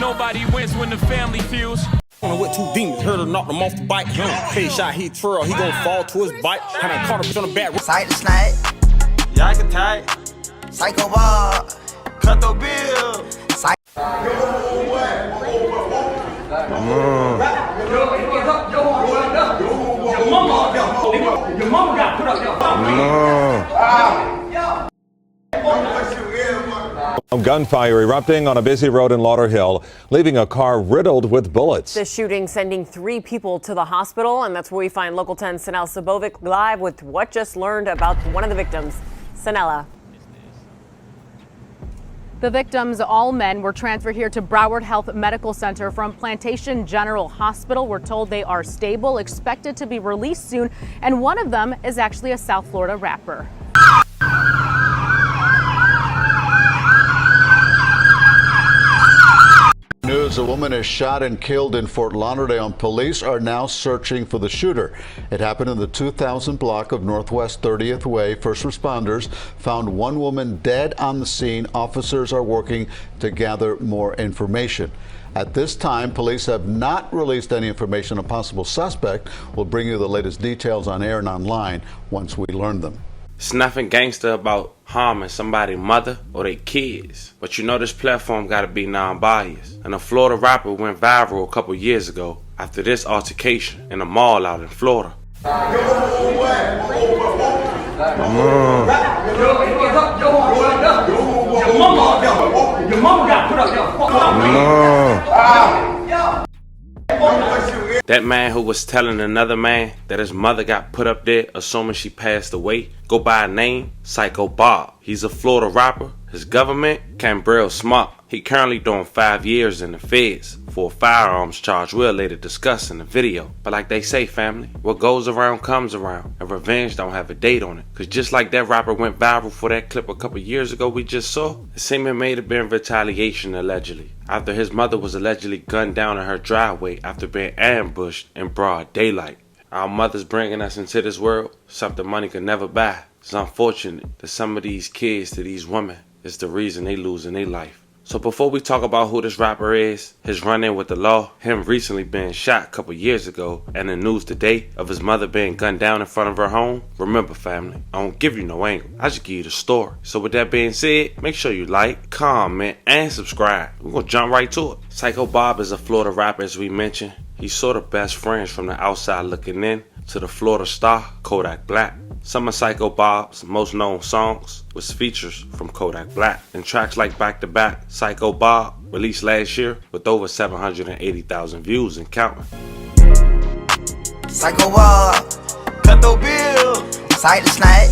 Nobody wins when the family feels. With two demons, heard her knock him off the bike. Face shot, he twirl, he gon' fall to his bike. Kinda caught him on the back. Sight the snake. Yeah, I can tie. Psycho Bob. Cut the bill. Your mama got put up Gunfire erupting on a busy road in Lauderhill, leaving a car riddled with bullets. The shooting sending 3 people to the hospital, and that's where we find Local 10's Sanel Sabovic live with what just learned about one of the victims. Sanela. The victims, all men, were transferred here to Broward Health Medical Center from Plantation General Hospital. We're told they are stable, expected to be released soon, and one of them is actually a South Florida rapper. News: a woman is shot and killed in Fort Lauderdale. Police are now searching for the shooter. It happened in the 2000 block of Northwest 30th Way. First responders found one woman dead on the scene. Officers are working to gather more information. At this time, police have not released any information on a possible suspect. We'll bring you the latest details on air and online once we learn them. It's nothing gangster about harming somebody's mother or their kids. But you know this platform gotta be non-biased. And a Florida rapper went viral a couple years ago after this altercation in a mall out in Florida. Your mama got put up That man who was telling another man that his mother got put up there, assuming she passed away, go by a name, Psycho Bob. He's a Florida rapper. His government, Cambril Smart. He currently doing 5 years in the feds for a firearms charge we'll later discuss in the video. But like they say, family, what goes around comes around, and revenge don't have a date on it. Cause just like that rapper went viral for that clip a couple years ago we just saw, it seemed it may have been retaliation allegedly, after his mother was allegedly gunned down in her driveway after being ambushed in broad daylight. Our mothers bringing us into this world, something money could never buy. It's unfortunate that some of these kids to these women is the reason they losing their life. So before we talk about who this rapper is, his run-in with the law, him recently being shot a couple years ago, and the news today of his mother being gunned down in front of her home, remember family, I don't give you no angle, I just give you the story. So with that being said, make sure you like, comment, and subscribe. We're gonna jump right to it. Psycho Bob is a Florida rapper, as we mentioned. He's sort of best friends from the outside looking in to the Florida star, Kodak Black. Some of Psycho Bob's most known songs was features from Kodak Black, and tracks like Back to Back, Psycho Bob, released last year with over 780,000 views and counting. Psycho Bob. Cut the bill. Sight the snake.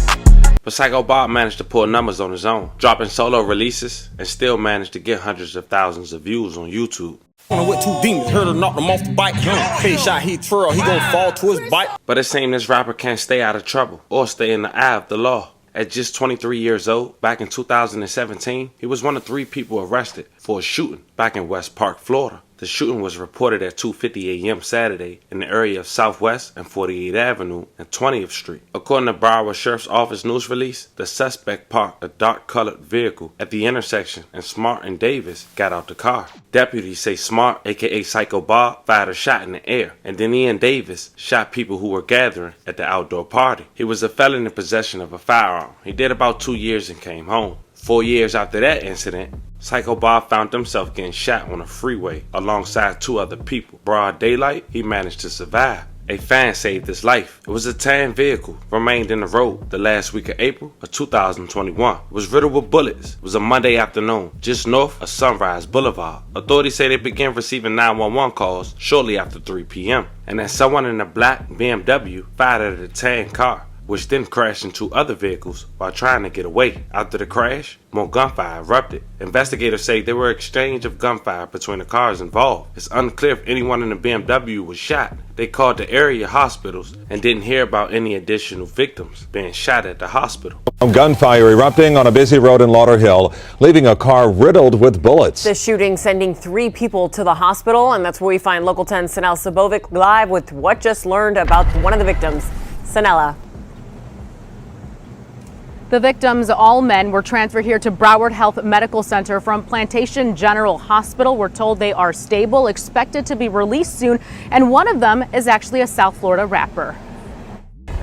But Psycho Bob managed to pull numbers on his own, dropping solo releases, and still managed to get hundreds of thousands of views on YouTube. With two demons, heard her knock him off the bike. Face shot, he twirl, he gon' fall to his bike. But it seems this rapper can't stay out of trouble or stay in the eye of the law. At just 23 years old, back in 2017, he was one of 3 people arrested for a shooting back in West Park, Florida. The shooting was reported at 2:50 a.m. Saturday in the area of Southwest and 48th Avenue and 20th Street. According to Broward Sheriff's Office news release, the suspect parked a dark-colored vehicle at the intersection, and Smart and Davis got out the car. Deputies say Smart, aka Psycho Bob, fired a shot in the air, and then he and Davis shot people who were gathering at the outdoor party. He was a felon in possession of a firearm. He did about 2 years and came home. 4 years after that incident, Psycho Bob found himself getting shot on a freeway alongside 2 other people. Broad daylight, he managed to survive. A fan saved his life. It was a tan vehicle, remained in the road the last week of April of 2021. It was riddled with bullets. It was a Monday afternoon, just north of Sunrise Boulevard. Authorities say they began receiving 911 calls shortly after 3 p.m. and that someone in a black BMW fired at a tan car, which then crashed into other vehicles while trying to get away. After the crash, more gunfire erupted. Investigators say there were exchange of gunfire between the cars involved. It's unclear if anyone in the BMW was shot. They called the area hospitals and didn't hear about any additional victims being shot at the hospital. Gunfire erupting on a busy road in Lauderhill, leaving a car riddled with bullets. The shooting sending 3 people to the hospital, and that's where we find Local 10's Sanel Sabovic live with what just learned about one of the victims. Sanela. The victims, all men, were transferred here to Broward Health Medical Center from Plantation General Hospital. We're told they are stable, expected to be released soon, and one of them is actually a South Florida rapper.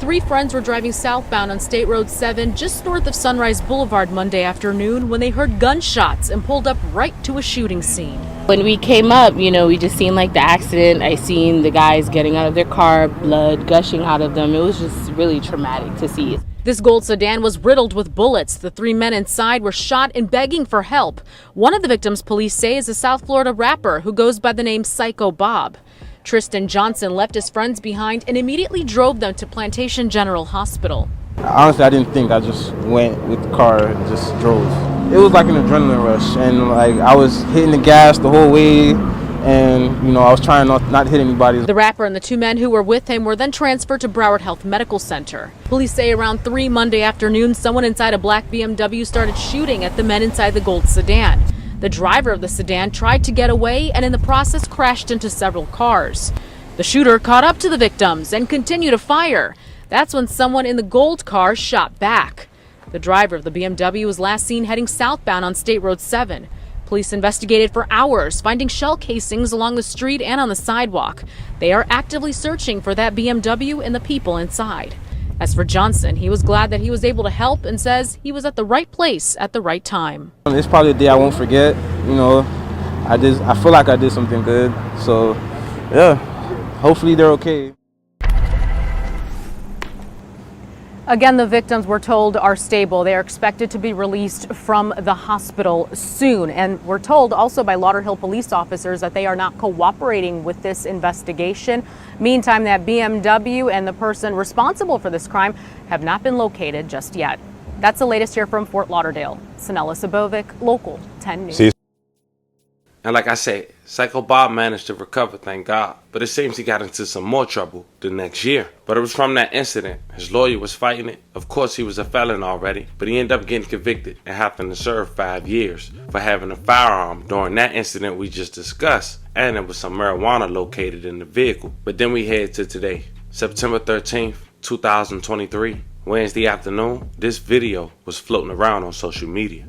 Three friends were driving southbound on State Road 7 just north of Sunrise Boulevard Monday afternoon when they heard gunshots and pulled up right to a shooting scene. When we came up, we just seen like the accident. I seen the guys getting out of their car, blood gushing out of them. It was just really traumatic to see. This gold sedan was riddled with bullets. The three men inside were shot and begging for help. One of the victims, police say, is a South Florida rapper who goes by the name Psycho Bob. Tristan Johnson left his friends behind and immediately drove them to Plantation General Hospital. Honestly, I didn't think. I just went with the car and just drove. It was like an adrenaline rush, and like I was hitting the gas the whole way, and I was trying not to hit anybody. The rapper and the two men who were with him were then transferred to Broward Health Medical Center. Police say around 3 Monday afternoon, someone inside a black BMW started shooting at the men inside the gold sedan. The driver of the sedan tried to get away and in the process crashed into several cars. The shooter caught up to the victims and continued to fire. That's when someone in the gold car shot back. The driver of the BMW was last seen heading southbound on State Road 7. Police investigated for hours, finding shell casings along the street and on the sidewalk. They are actively searching for that BMW and the people inside. As for Johnson, he was glad that he was able to help and says he was at the right place at the right time. It's probably a day I won't forget. I feel like I did something good. So, yeah, hopefully they're okay. Again, the victims, we're told, are stable. They are expected to be released from the hospital soon. And we're told also by Lauderhill police officers that they are not cooperating with this investigation. Meantime, that BMW and the person responsible for this crime have not been located just yet. That's the latest here from Fort Lauderdale. Sanella Sabovic, Local 10 News. And like I said, Psycho Bob managed to recover, thank God. But it seems he got into some more trouble the next year. But it was from that incident. His lawyer was fighting it. Of course, he was a felon already, but he ended up getting convicted and having to serve 5 years for having a firearm during that incident we just discussed. And there was some marijuana located in the vehicle. But then we head to today, September 13th, 2023, Wednesday afternoon. This video was floating around on social media.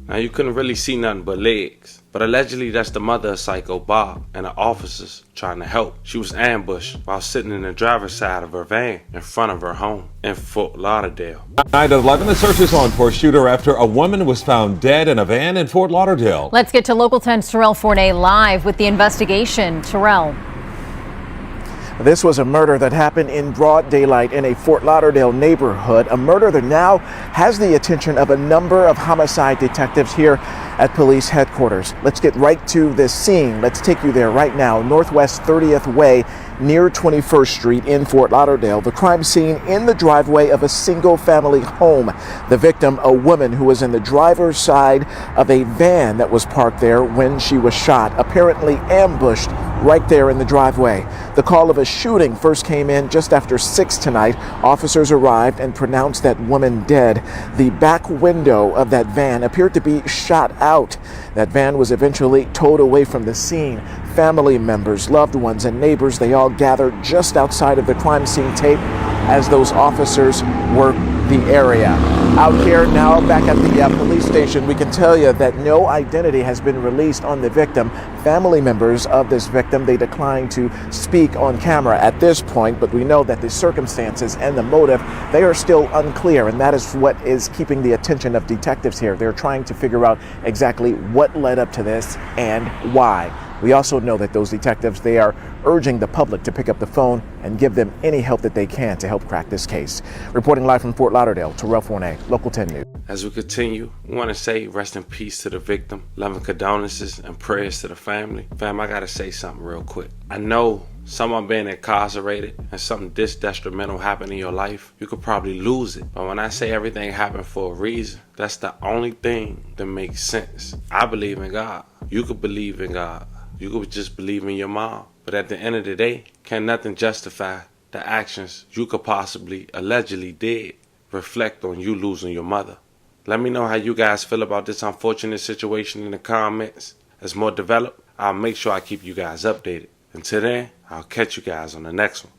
Now you couldn't really see nothing but legs, but allegedly that's the mother of Psycho Bob and the officers trying to help. She was ambushed while sitting in the driver's side of her van in front of her home in Fort Lauderdale. Night at 11, the search is on for a shooter after a woman was found dead in a van in Fort Lauderdale. Let's get to Local 10's Terrell Forney live with the investigation. Terrell. This was a murder that happened in broad daylight in a Fort Lauderdale neighborhood, a murder that now has the attention of a number of homicide detectives here at police headquarters. Let's get right to this scene. Let's take you there right now, Northwest 30th Way near 21st Street in Fort Lauderdale. The crime scene in the driveway of a single-family home. The victim, a woman who was in the driver's side of a van that was parked there when she was shot, apparently ambushed right there in the driveway. The call of a shooting first came in just after 6 tonight. Officers arrived and pronounced that woman dead. The back window of that van appeared to be shot out. That van was eventually towed away from the scene. Family members, loved ones, and neighbors, they all gathered just outside of the crime scene tape as those officers worked the area. Out here now, back at the police station, we can tell you that no identity has been released on the victim. Family members of this victim, they declined to speak on camera at this point, but we know that the circumstances and the motive, they are still unclear, and that is what is keeping the attention of detectives here. They're trying to figure out exactly what led up to this and why. We also know that those detectives, they are urging the public to pick up the phone and give them any help that they can to help crack this case. Reporting live from Fort Lauderdale, Terrell Forney, Local 10 News. As we continue, we want to say rest in peace to the victim, loving condolences and prayers to the family. Fam, I gotta say something real quick. I know someone being incarcerated and something this detrimental happened in your life, you could probably lose it. But when I say everything happened for a reason, that's the only thing that makes sense. I believe in God. You could believe in God. You could just believe in your mom. But at the end of the day, can nothing justify the actions you could possibly, allegedly did, reflect on you losing your mother. Let me know how you guys feel about this unfortunate situation in the comments. As more develop, I'll make sure I keep you guys updated. Until then, I'll catch you guys on the next one.